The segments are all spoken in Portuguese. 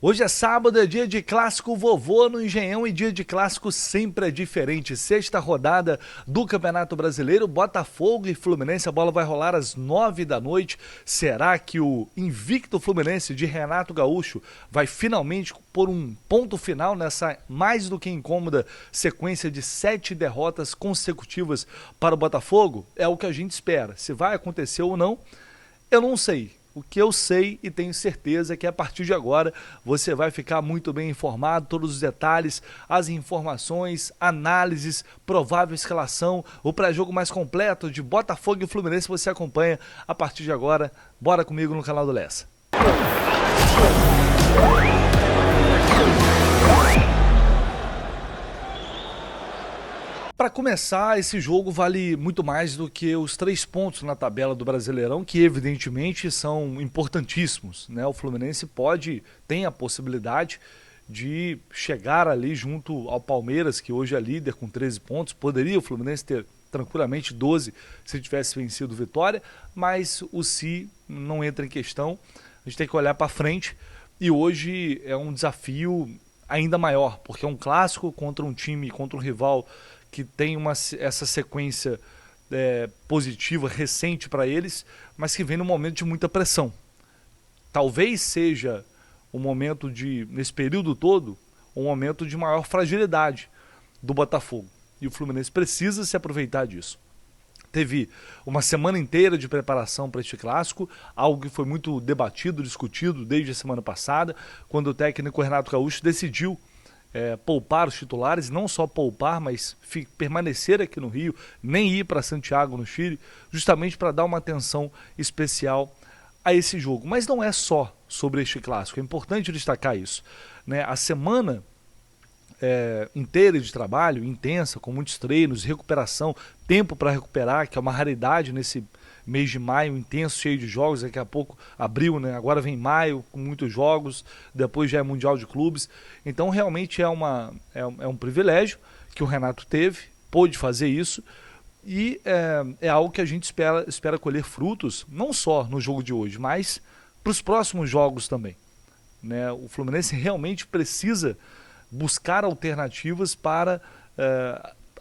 Hoje é sábado, é dia de clássico vovô no Engenhão e dia de clássico sempre é diferente. Sexta rodada do Campeonato Brasileiro, Botafogo e Fluminense, a bola vai rolar às 9 da noite. Será que o invicto Fluminense de Renato Gaúcho vai finalmente pôr um ponto final nessa mais do que incômoda sequência de 7 derrotas consecutivas para o Botafogo? É o que a gente espera. Se vai acontecer ou não, eu não sei. O que eu sei e tenho certeza é que a partir de agora você vai ficar muito bem informado, todos os detalhes, as informações, análises, provável escalação, o pré-jogo mais completo de Botafogo e Fluminense você acompanha a partir de agora. Bora comigo no canal do Lessa. Para começar, esse jogo vale muito mais do que os 3 pontos na tabela do Brasileirão, que evidentemente são importantíssimos, né? O Fluminense tem a possibilidade de chegar ali junto ao Palmeiras, que hoje é líder com 13 pontos. Poderia o Fluminense ter tranquilamente 12 se tivesse vencido o Vitória, mas o se não entra em questão. A gente tem que olhar para frente e hoje é um desafio ainda maior, porque é um clássico contra um time, contra um rival que tem essa sequência positiva, recente para eles, mas que vem num momento de muita pressão. Talvez seja um momento nesse período todo, um momento de maior fragilidade do Botafogo. E o Fluminense precisa se aproveitar disso. Teve uma semana inteira de preparação para este clássico, algo que foi muito debatido, discutido desde a semana passada, quando o técnico Renato Gaúcho decidiu poupar os titulares, não só poupar, mas permanecer aqui no Rio, nem ir para Santiago, no Chile, justamente para dar uma atenção especial a esse jogo. Mas não é só sobre este clássico, é importante destacar isso, né? A semana inteira de trabalho, intensa, com muitos treinos, recuperação, tempo para recuperar, que é uma raridade nesse mês de maio, intenso, cheio de jogos. Daqui a pouco, abril, né? Agora vem maio, com muitos jogos, depois já é Mundial de Clubes. Então realmente é um privilégio que o Renato teve, pôde fazer isso, e é algo que a gente espera colher frutos, não só no jogo de hoje, mas para os próximos jogos também, né? O Fluminense realmente precisa buscar alternativas para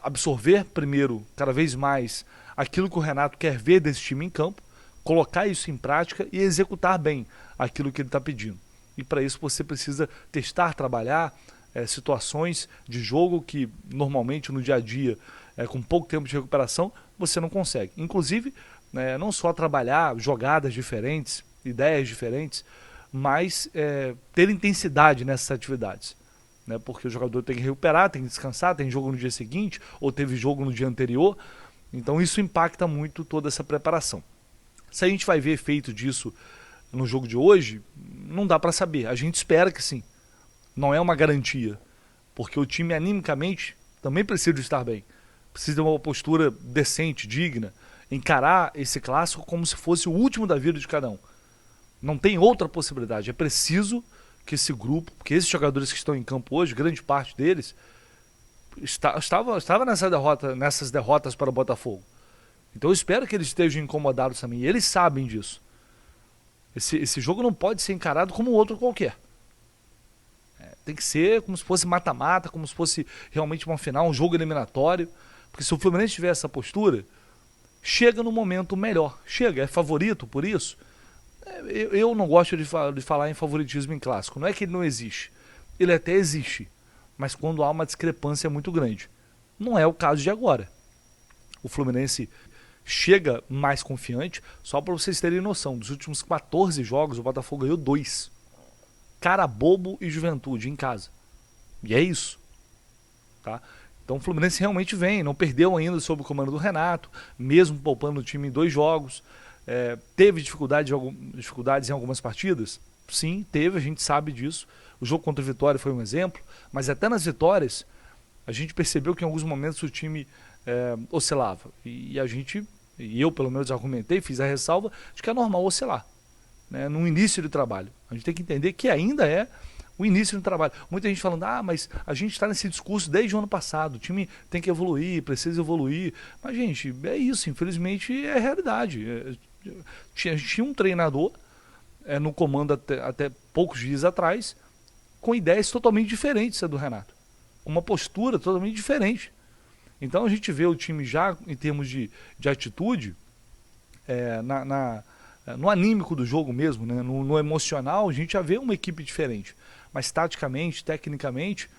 absorver primeiro, cada vez mais, aquilo que o Renato quer ver desse time em campo, colocar isso em prática e executar bem aquilo que ele está pedindo. E para isso você precisa testar, trabalhar situações de jogo que normalmente no dia a dia, com pouco tempo de recuperação, você não consegue. Inclusive, não só trabalhar jogadas diferentes, ideias diferentes, mas ter intensidade nessas atividades. Né? Porque o jogador tem que recuperar, tem que descansar, tem jogo no dia seguinte, ou teve jogo no dia anterior. Então isso impacta muito toda essa preparação. Se a gente vai ver efeito disso no jogo de hoje, não dá para saber. A gente espera que sim. Não é uma garantia, porque o time animicamente também precisa estar bem. Precisa de uma postura decente, digna, encarar esse clássico como se fosse o último da vida de cada um. Não tem outra possibilidade. É preciso que esse grupo, que esses jogadores que estão em campo hoje, grande parte deles, estava nessas derrotas para o Botafogo. Então eu espero que eles estejam incomodados também. E eles sabem disso. Esse jogo não pode ser encarado como outro qualquer. Tem que ser como se fosse mata-mata, como se fosse realmente uma final, um jogo eliminatório. Porque se o Fluminense tiver essa postura, chega no momento melhor. Chega, é favorito por isso. Eu não gosto de falar em favoritismo em clássico. Não é que ele não existe. Ele até existe. Mas quando há uma discrepância muito grande. Não é o caso de agora. O Fluminense chega mais confiante. Só para vocês terem noção, dos últimos 14 jogos, o Botafogo ganhou 2. Carabobo e Juventude em casa. E é isso. Tá? Então o Fluminense realmente vem. Não perdeu ainda sob o comando do Renato, mesmo poupando o time em 2 jogos. Teve dificuldades em algumas partidas? Sim, teve, a gente sabe disso. O jogo contra o Vitória foi um exemplo, mas até nas vitórias a gente percebeu que em alguns momentos o time oscilava. E eu pelo menos argumentei, fiz a ressalva de que é normal oscilar, né, no início do trabalho. A gente tem que entender que ainda é o início do trabalho. Muita gente falando, mas a gente está nesse discurso desde o ano passado, o time tem que evoluir, precisa evoluir. Mas, gente, é isso, infelizmente é realidade. Tinha um treinador no comando até poucos dias atrás, com ideias totalmente diferentes da do Renato, com uma postura totalmente diferente. Então a gente vê o time já em termos de atitude, no anímico do jogo mesmo, né? No emocional, a gente já vê uma equipe diferente. Mas taticamente, tecnicamente,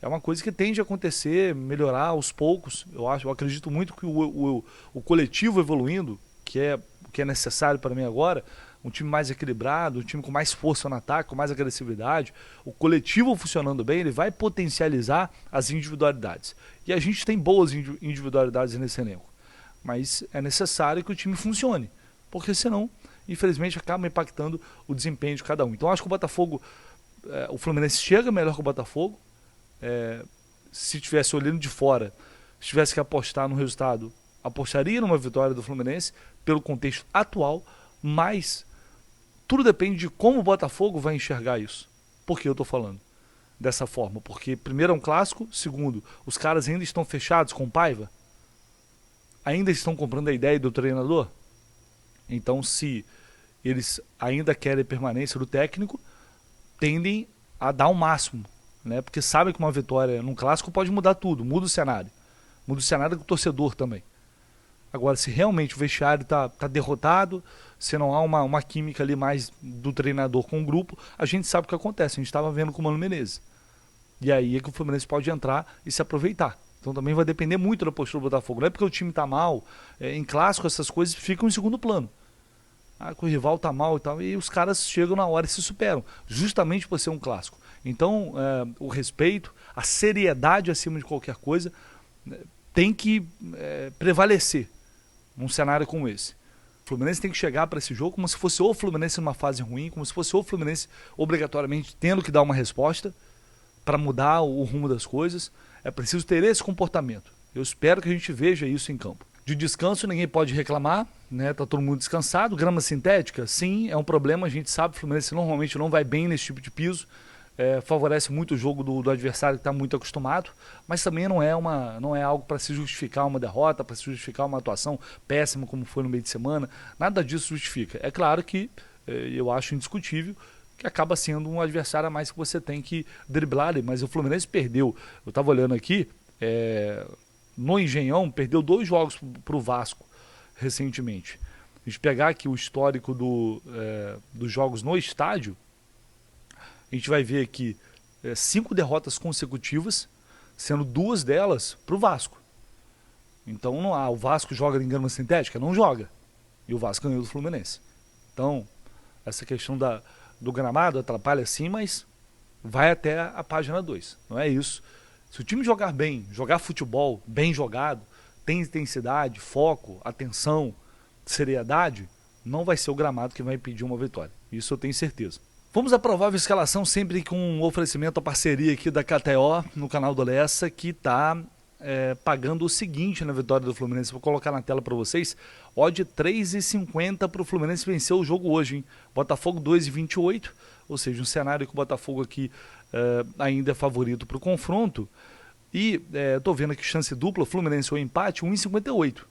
é uma coisa que tende a acontecer, melhorar aos poucos. Eu acredito muito que o coletivo evoluindo, que é necessário para mim agora, um time mais equilibrado, um time com mais força no ataque, com mais agressividade, o coletivo funcionando bem, ele vai potencializar as individualidades. E a gente tem boas individualidades nesse elenco, mas é necessário que o time funcione, porque senão, infelizmente, acaba impactando o desempenho de cada um. Então acho que o Botafogo, o Fluminense chega melhor que o Botafogo. Se estivesse olhando de fora, se tivesse que apostar no resultado, apostaria numa vitória do Fluminense, pelo contexto atual, mas tudo depende de como o Botafogo vai enxergar isso. Por que eu estou falando dessa forma? Porque primeiro é um clássico, segundo, os caras ainda estão fechados com o Paiva, ainda estão comprando a ideia do treinador. Então, se eles ainda querem permanência do técnico, tendem a dar o máximo, né? Porque sabem que uma vitória num clássico pode mudar tudo, muda o cenário do torcedor também. Agora, se realmente o vestiário está derrotado, se não há uma química ali mais do treinador com o grupo, a gente sabe o que acontece. A gente estava vendo com o Mano Menezes. E aí é que o Fluminense pode entrar e se aproveitar. Então também vai depender muito da postura do Botafogo. Não é porque o time está mal, em clássico essas coisas ficam em segundo plano. Que o rival está mal e tal, e os caras chegam na hora e se superam, justamente por ser um clássico. Então, o respeito, a seriedade acima de qualquer coisa, tem que prevalecer num cenário como esse. O Fluminense tem que chegar para esse jogo como se fosse o Fluminense numa fase ruim, como se fosse o Fluminense obrigatoriamente tendo que dar uma resposta para mudar o rumo das coisas. É preciso ter esse comportamento. Eu espero que a gente veja isso em campo. De descanso ninguém pode reclamar, né? Tá todo mundo descansado. Grama sintética, sim, é um problema. A gente sabe que o Fluminense normalmente não vai bem nesse tipo de piso. Favorece muito o jogo do adversário que está muito acostumado, mas também não é algo para se justificar uma derrota, para se justificar uma atuação péssima como foi no meio de semana. Nada disso justifica. É claro que eu acho indiscutível que acaba sendo um adversário a mais que você tem que driblar, mas o Fluminense perdeu. Eu estava olhando aqui, no Engenhão, perdeu 2 jogos para o Vasco recentemente. A gente pegar aqui o histórico dos jogos no estádio, a gente vai ver aqui 5 derrotas consecutivas, sendo 2 delas para o Vasco. Então o Vasco joga em grama sintética? Não joga. E o Vasco ganhou do Fluminense. Então, essa questão do gramado atrapalha sim, mas vai até a página 2. Não é isso. Se o time jogar bem, jogar futebol bem jogado, tem intensidade, foco, atenção, seriedade, não vai ser o gramado que vai impedir uma vitória. Isso eu tenho certeza. Vamos à provável escalação sempre com um oferecimento à parceria aqui da KTO no canal do Lessa, que está pagando o seguinte na vitória do Fluminense. Vou colocar na tela para vocês. Odd 3,50 para o Fluminense vencer o jogo hoje, hein? Botafogo 2,28, ou seja, um cenário que o Botafogo aqui ainda é favorito para o confronto. E estou vendo aqui chance dupla, Fluminense ou empate, 1,58.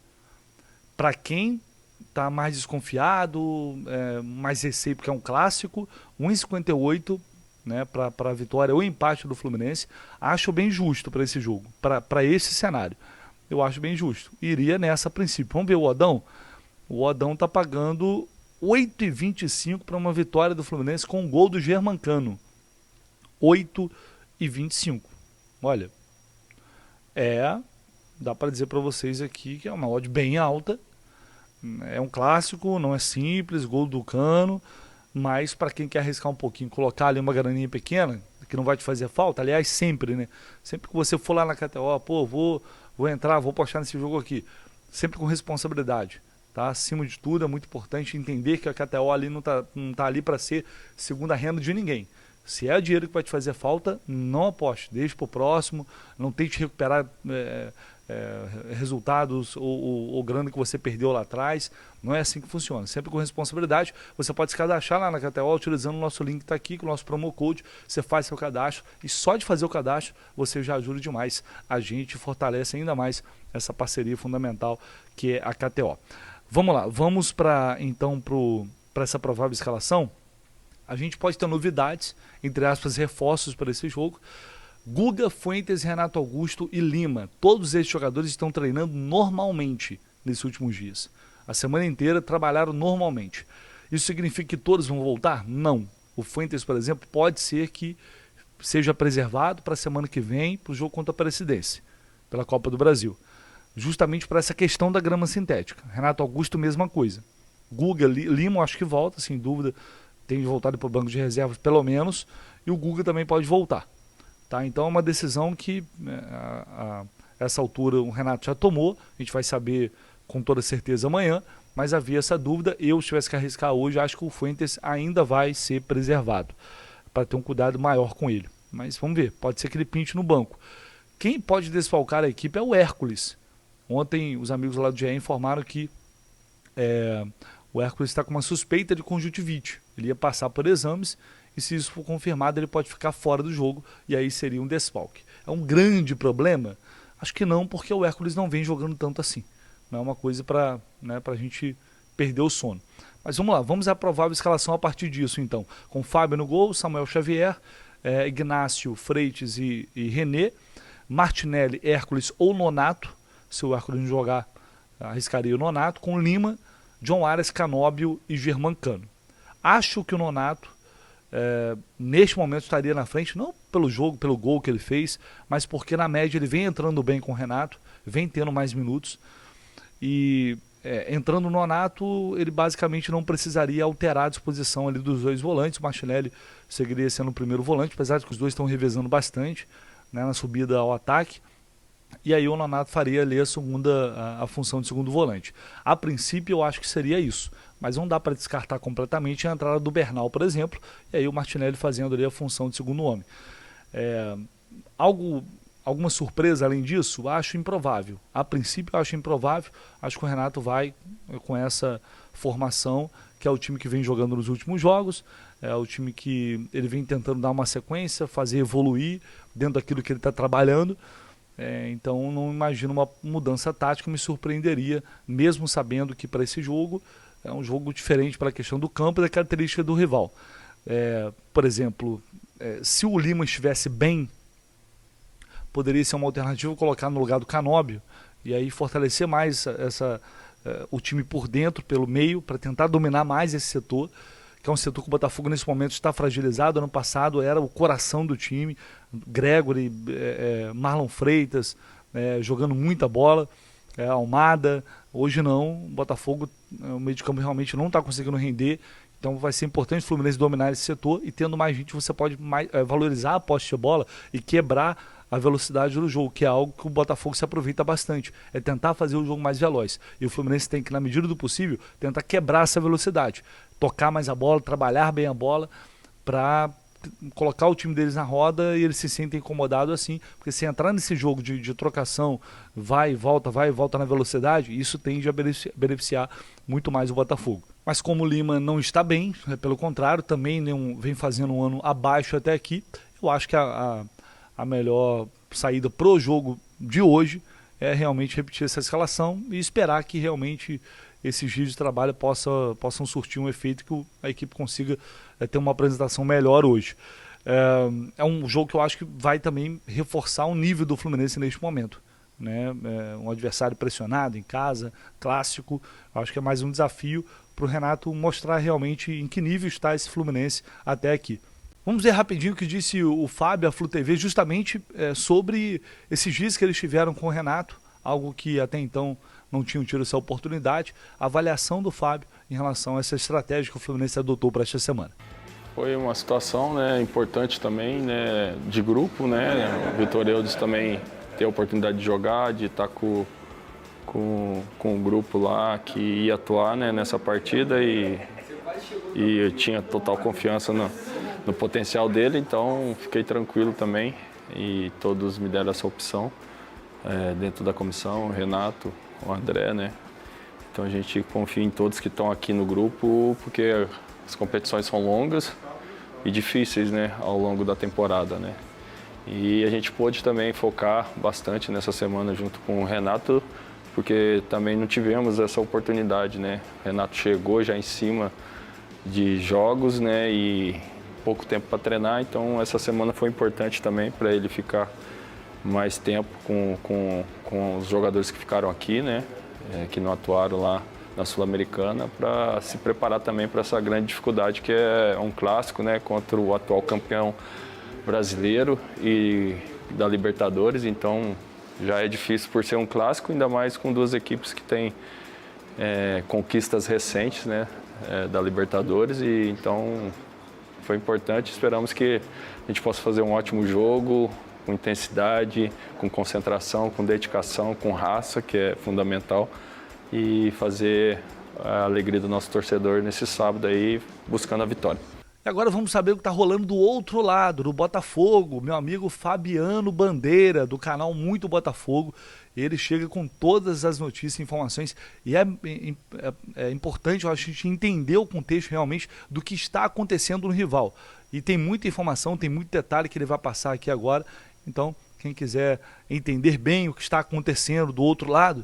Para quem está mais desconfiado, mais receio porque é um clássico, 1,58, né, para a vitória ou empate do Fluminense, acho bem justo para esse jogo, para esse cenário. Eu acho bem justo. Iria nessa a princípio. Vamos ver o Odão? O Odão está pagando 8,25 para uma vitória do Fluminense com um gol do Germancano. 8,25. Olha, dá para dizer para vocês aqui que é uma odd bem alta. É um clássico, não é simples, gol do Cano, mas para quem quer arriscar um pouquinho, colocar ali uma graninha pequena, que não vai te fazer falta, aliás, sempre, né? Sempre que você for lá na KTO, vou entrar, vou postar nesse jogo aqui, sempre com responsabilidade, tá? Acima de tudo, é muito importante entender que a KTO ali não tá ali para ser segunda renda de ninguém. Se é o dinheiro que vai te fazer falta, não aposte, deixe para o próximo, não tente recuperar resultados ou grana que você perdeu lá atrás. Não é assim que funciona, sempre com responsabilidade. Você pode se cadastrar lá na KTO utilizando o nosso link que está aqui, com o nosso promo code. Você faz seu cadastro e só de fazer o cadastro você já ajuda demais a gente, fortalece ainda mais essa parceria fundamental que é a KTO. Vamos lá, vamos então para essa provável escalação. a gente pode ter novidades, entre aspas, reforços para esse jogo. Guga, Fuentes, Renato Augusto e Lima, todos esses jogadores estão treinando normalmente nesses últimos dias. A semana inteira trabalharam normalmente. Isso significa que todos vão voltar? Não. O Fuentes, por exemplo, pode ser que seja preservado para a semana que vem, para o jogo contra a Aparecidense, pela Copa do Brasil. Justamente por essa questão da grama sintética. Renato Augusto, mesma coisa. Guga, Lima, acho que volta, sem dúvida. Tem voltado para o banco de reservas, pelo menos. E o Guga também pode voltar. Tá? Então é uma decisão que, a essa altura, o Renato já tomou. A gente vai saber com toda certeza amanhã. Mas havia essa dúvida. Eu, se tivesse que arriscar hoje, acho que o Fuentes ainda vai ser preservado, para ter um cuidado maior com ele. Mas vamos ver, pode ser que ele pinte no banco. Quem pode desfalcar a equipe é o Hércules. Ontem os amigos lá do GE informaram que o Hércules está com uma suspeita de conjuntivite. Ele ia passar por exames e, se isso for confirmado, ele pode ficar fora do jogo e aí seria um desfalque. É um grande problema? Acho que não, porque o Hércules não vem jogando tanto assim. Não é uma coisa para a gente perder o sono. Mas vamos lá, vamos à provável escalação a partir disso então. Com Fábio no gol, Samuel Xavier, Ignácio, Freitas e René, Martinelli, Hércules ou Nonato. Se o Hércules não jogar, arriscaria o Nonato. Com Lima, John Arias, Canóbio e Germancano. Acho que o Nonato, neste momento, estaria na frente, não pelo jogo, pelo gol que ele fez, mas porque na média ele vem entrando bem com o Renato, vem tendo mais minutos. E entrando no Nonato, ele basicamente não precisaria alterar a disposição ali dos dois volantes. O Martinelli seguiria sendo o primeiro volante, apesar de que os dois estão revezando bastante, né, na subida ao ataque. E aí o Nonato faria ali a função de segundo volante. A princípio eu acho que seria isso, mas não dá para descartar completamente a entrada do Bernal, por exemplo, e aí o Martinelli fazendo ali a função de segundo homem. Alguma surpresa além disso? Acho improvável. A princípio eu acho improvável. Acho que o Renato vai com essa formação, que é o time que vem jogando nos últimos jogos, é o time que ele vem tentando dar uma sequência, fazer evoluir dentro daquilo que ele está trabalhando. Então não imagino uma mudança tática, me surpreenderia, mesmo sabendo que para esse jogo é um jogo diferente para a questão do campo e da característica do rival. Por exemplo, se o Lima estivesse bem, poderia ser uma alternativa colocar no lugar do Canóbio e aí fortalecer mais o time por dentro, pelo meio, para tentar dominar mais esse setor, que é um setor que o Botafogo nesse momento está fragilizado. Ano passado era o coração do time, Gregory, Marlon Freitas, jogando muita bola, Almada. Hoje não, o Botafogo, o meio de campo realmente não está conseguindo render. Então vai ser importante o Fluminense dominar esse setor, e tendo mais gente você pode valorizar a posse de bola e quebrar a velocidade do jogo, que é algo que o Botafogo se aproveita bastante, é tentar fazer o jogo mais veloz. E o Fluminense tem que, na medida do possível, tentar quebrar essa velocidade, tocar mais a bola, trabalhar bem a bola, para colocar o time deles na roda e eles se sentem incomodados assim, porque se entrar nesse jogo de trocação, vai e volta na velocidade, isso tende a beneficiar muito mais o Botafogo. Mas como o Lima não está bem, pelo contrário, também vem fazendo um ano abaixo até aqui, eu acho que a melhor saída pro jogo de hoje é realmente repetir essa escalação e esperar que realmente esses dias de trabalho possam surtir um efeito, que a equipe consiga ter uma apresentação melhor hoje. É um jogo que eu acho que vai também reforçar o nível do Fluminense neste momento, né? Um adversário pressionado em casa, clássico. Acho que é mais um desafio para o Renato mostrar realmente em que nível está esse Fluminense até aqui. Vamos ver rapidinho o que disse o Fábio, a Flu TV, justamente sobre esses dias que eles tiveram com o Renato, algo que até então não tinham tido essa oportunidade. A avaliação do Fábio em relação a essa estratégia que o Fluminense adotou para esta semana. Foi uma situação, né, importante também, né, de grupo, né? O Vitor Eudes também ter a oportunidade de jogar, de estar com o grupo lá que ia atuar, né, nessa partida, e eu tinha total confiança no potencial dele, então fiquei tranquilo também, e todos me deram essa opção dentro da comissão, o Renato, o André, né? Então a gente confia em todos que estão aqui no grupo, porque as competições são longas e difíceis, né, ao longo da temporada, né? E a gente pôde também focar bastante nessa semana junto com o Renato, porque também não tivemos essa oportunidade, né? O Renato chegou já em cima de jogos, né, e pouco tempo para treinar, então essa semana foi importante também para ele ficar mais tempo com os jogadores que ficaram aqui, né, que não atuaram lá na Sul-Americana, para se preparar também para essa grande dificuldade que é um clássico, né, contra o atual campeão brasileiro e da Libertadores, então já é difícil por ser um clássico, ainda mais com duas equipes que têm conquistas recentes, né, da Libertadores, e então foi importante. Esperamos que a gente possa fazer um ótimo jogo, com intensidade, com concentração, com dedicação, com raça, que é fundamental, e fazer a alegria do nosso torcedor nesse sábado aí, buscando a vitória. E agora vamos saber o que está rolando do outro lado, do Botafogo. Meu amigo Fabiano Bandeira, do canal Muito Botafogo. Ele chega com todas as notícias e informações. E é importante, eu acho, a gente entender o contexto realmente do que está acontecendo no rival. E tem muita informação, tem muito detalhe que ele vai passar aqui agora. Então, quem quiser entender bem o que está acontecendo do outro lado,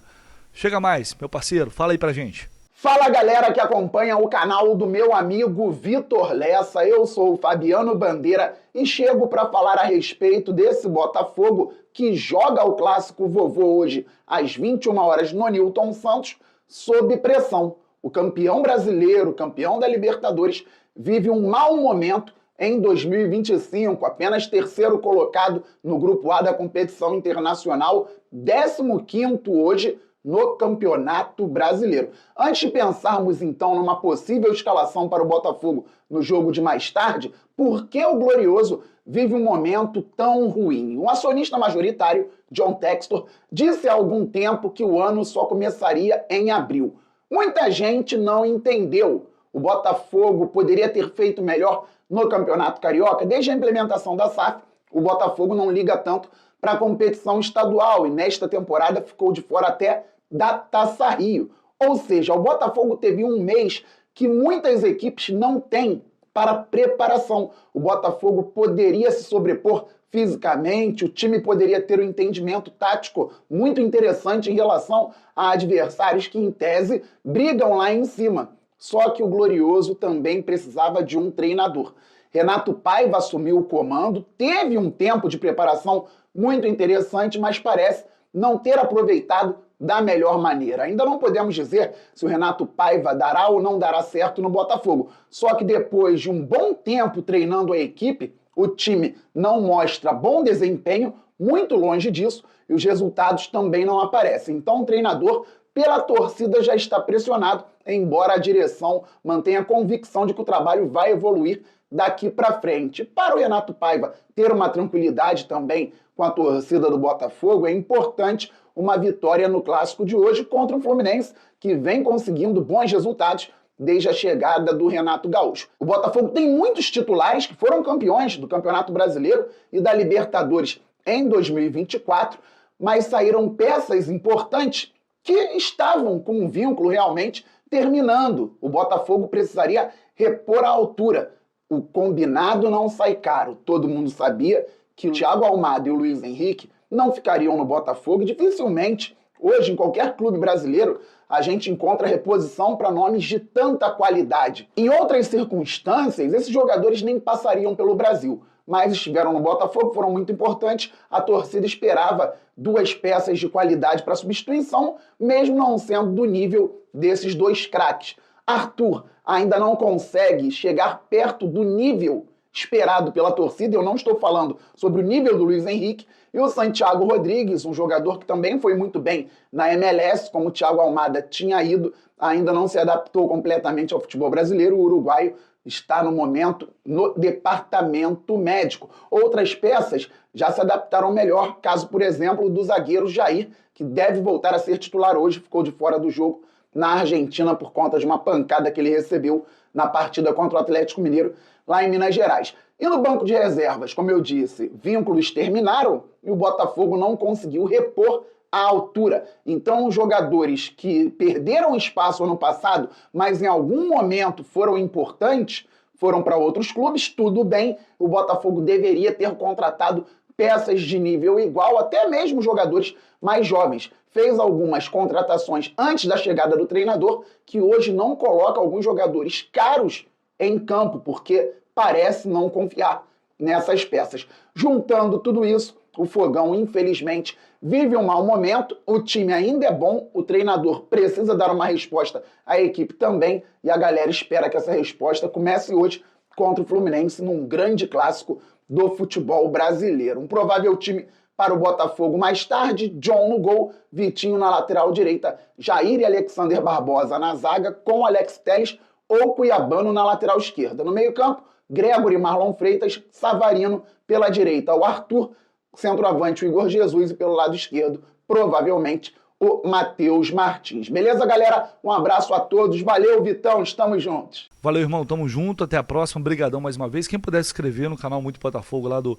chega mais, meu parceiro, fala aí pra gente. Fala, galera que acompanha o canal do meu amigo Vitor Lessa. Eu sou o Fabiano Bandeira e chego para falar a respeito desse Botafogo que joga o clássico vovô hoje às 21 horas no Newton Santos, sob pressão. O campeão brasileiro, campeão da Libertadores, vive um mau momento em 2025, apenas terceiro colocado no Grupo A da competição internacional, 15º hoje no Campeonato Brasileiro. Antes de pensarmos, então, numa possível escalação para o Botafogo no jogo de mais tarde, por que o Glorioso vive um momento tão ruim? O acionista majoritário, John Textor, disse há algum tempo que o ano só começaria em abril. Muita gente não entendeu. O Botafogo poderia ter feito melhor no Campeonato Carioca. Desde a implementação da SAF, o Botafogo não liga tanto para a competição estadual e nesta temporada ficou de fora até da Taça Rio. Ou seja, o Botafogo teve um mês que muitas equipes não têm para preparação. O Botafogo poderia se sobrepor fisicamente, o time poderia ter um entendimento tático muito interessante em relação a adversários que, em tese, brigam lá em cima. Só que o Glorioso também precisava de um treinador. Renato Paiva assumiu o comando, teve um tempo de preparação muito interessante, mas parece não ter aproveitado da melhor maneira. Ainda não podemos dizer se o Renato Paiva dará ou não dará certo no Botafogo. Só que depois de um bom tempo treinando a equipe, o time não mostra bom desempenho, muito longe disso, e os resultados também não aparecem. Então o treinador, pela torcida, já está pressionado, embora a direção mantenha a convicção de que o trabalho vai evoluir daqui para frente. Para o Renato Paiva ter uma tranquilidade também com a torcida do Botafogo, é importante uma vitória no clássico de hoje contra o Fluminense, que vem conseguindo bons resultados desde a chegada do Renato Gaúcho. O Botafogo tem muitos titulares que foram campeões do Campeonato Brasileiro e da Libertadores em 2024, mas saíram peças importantes que estavam com um vínculo realmente terminando. O Botafogo precisaria repor a altura. O combinado não sai caro. Todo mundo sabia que o Thiago Almada e o Luiz Henrique não ficariam no Botafogo. Dificilmente, hoje, em qualquer clube brasileiro, a gente encontra reposição para nomes de tanta qualidade. Em outras circunstâncias, esses jogadores nem passariam pelo Brasil, mas estiveram no Botafogo, foram muito importantes. A torcida esperava duas peças de qualidade para substituição, mesmo não sendo do nível desses dois craques. Arthur ainda não consegue chegar perto do nível esperado pela torcida. Eu não estou falando sobre o nível do Luiz Henrique. E o Santiago Rodrigues, um jogador que também foi muito bem na MLS, como o Thiago Almada tinha ido, ainda não se adaptou completamente ao futebol brasileiro. O uruguaio está no momento no departamento médico. Outras peças já se adaptaram melhor, caso, por exemplo, do zagueiro Jair, que deve voltar a ser titular hoje, ficou de fora do jogo na Argentina por conta de uma pancada que ele recebeu na partida contra o Atlético Mineiro, lá em Minas Gerais. E no banco de reservas, como eu disse, vínculos terminaram e o Botafogo não conseguiu repor a altura. Então, os jogadores que perderam espaço ano passado, mas em algum momento foram importantes, foram para outros clubes, tudo bem. O Botafogo deveria ter contratado peças de nível igual, até mesmo jogadores mais jovens. Fez algumas contratações antes da chegada do treinador, que hoje não coloca alguns jogadores caros em campo, porque parece não confiar nessas peças. Juntando tudo isso, o Fogão, infelizmente, vive um mau momento, o time ainda é bom, o treinador precisa dar uma resposta à equipe também, e a galera espera que essa resposta comece hoje contra o Fluminense num grande clássico do futebol brasileiro. Um provável time para o Botafogo mais tarde: John no gol, Vitinho na lateral direita, Jair e Alexander Barbosa na zaga, com Alex Telles ou Cuiabano na lateral esquerda. No meio-campo, Gregory, Marlon Freitas, Savarino pela direita, o Arthur, centroavante, o Igor Jesus, e pelo lado esquerdo, provavelmente, o Matheus Martins. Beleza, galera? Um abraço a todos. Valeu, Vitão. Estamos juntos. Valeu, irmão. Tamo junto. Até a próxima. Brigadão mais uma vez. Quem puder se inscrever no canal Muito Botafogo lá do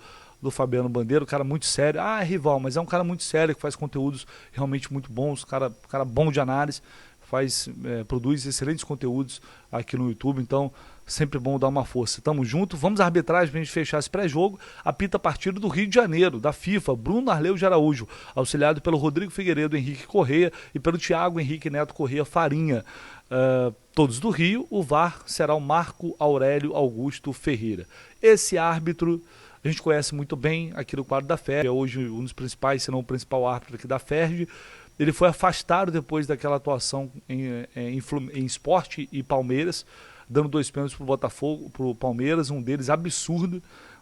Fabiano Bandeira, um cara muito sério. Ah, é rival, mas é um cara muito sério, que faz conteúdos realmente muito bons, cara bom de análise, produz excelentes conteúdos aqui no YouTube, então sempre bom dar uma força. Tamo junto. Vamos à arbitragem pra gente fechar esse pré-jogo. Apita a partida do Rio de Janeiro, da FIFA, Bruno Arleu de Araújo, auxiliado pelo Rodrigo Figueiredo Henrique Correia e pelo Thiago Henrique Neto Correia Farinha. Todos do Rio. O VAR será o Marco Aurélio Augusto Ferreira. Esse árbitro a gente conhece muito bem aqui no quadro da FERJ, é hoje um dos principais, se não o principal árbitro aqui da FERJ. Ele foi afastado depois daquela atuação em Sport e Palmeiras, dando 2 pênaltis pro Botafogo, pro Palmeiras, um deles absurdo,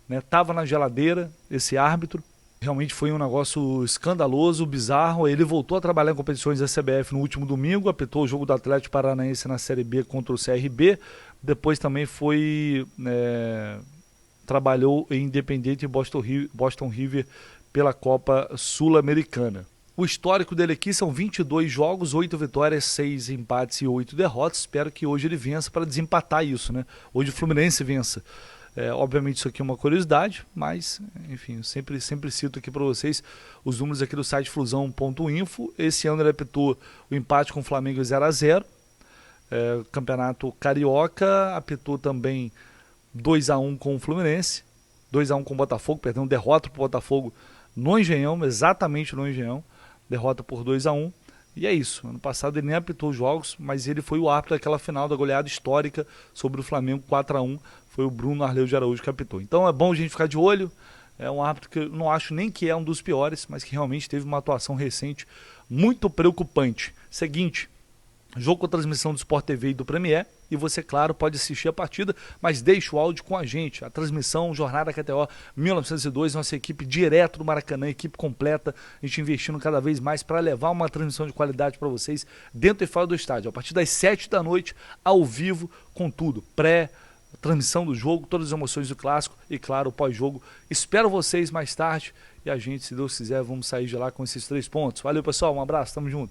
né? Tava na geladeira esse árbitro. Realmente foi um negócio escandaloso, bizarro. Ele voltou a trabalhar em competições da CBF no último domingo, apitou o jogo do Atlético Paranaense na Série B contra o CRB. Depois também trabalhou em Independiente e Boston River pela Copa Sul-Americana. O histórico dele aqui são 22 jogos, 8 vitórias, 6 empates e 8 derrotas. Espero que hoje ele vença para desempatar isso, né? Hoje o Fluminense vença. Obviamente isso aqui é uma curiosidade, mas, enfim, eu sempre cito aqui para vocês os números aqui do site flusão.info. Esse ano ele apitou o empate com o Flamengo 0-0. Campeonato Carioca, apitou também 2-1 com o Fluminense, 2-1 com o Botafogo, perdão, derrota para o Botafogo no Engenhão, exatamente no Engenhão, derrota por 2-1, e é isso. Ano passado ele nem apitou os jogos, mas ele foi o árbitro daquela final da goleada histórica sobre o Flamengo 4-1, foi o Bruno Arleu de Araújo que apitou. Então é bom a gente ficar de olho, é um árbitro que eu não acho nem que é um dos piores, mas que realmente teve uma atuação recente muito preocupante. Seguinte, jogo com a transmissão do Sport TV e do Premier, e você, claro, pode assistir a partida, mas deixa o áudio com a gente. A transmissão Jornada KTO 1902, nossa equipe direto do Maracanã, equipe completa, a gente investindo cada vez mais para levar uma transmissão de qualidade para vocês dentro e fora do estádio. A partir das 7 da noite, ao vivo, com tudo, transmissão do jogo, todas as emoções do clássico e, claro, o pós-jogo. Espero vocês mais tarde e a gente, se Deus quiser, vamos sair de lá com esses 3 pontos. Valeu, pessoal, um abraço, tamo junto.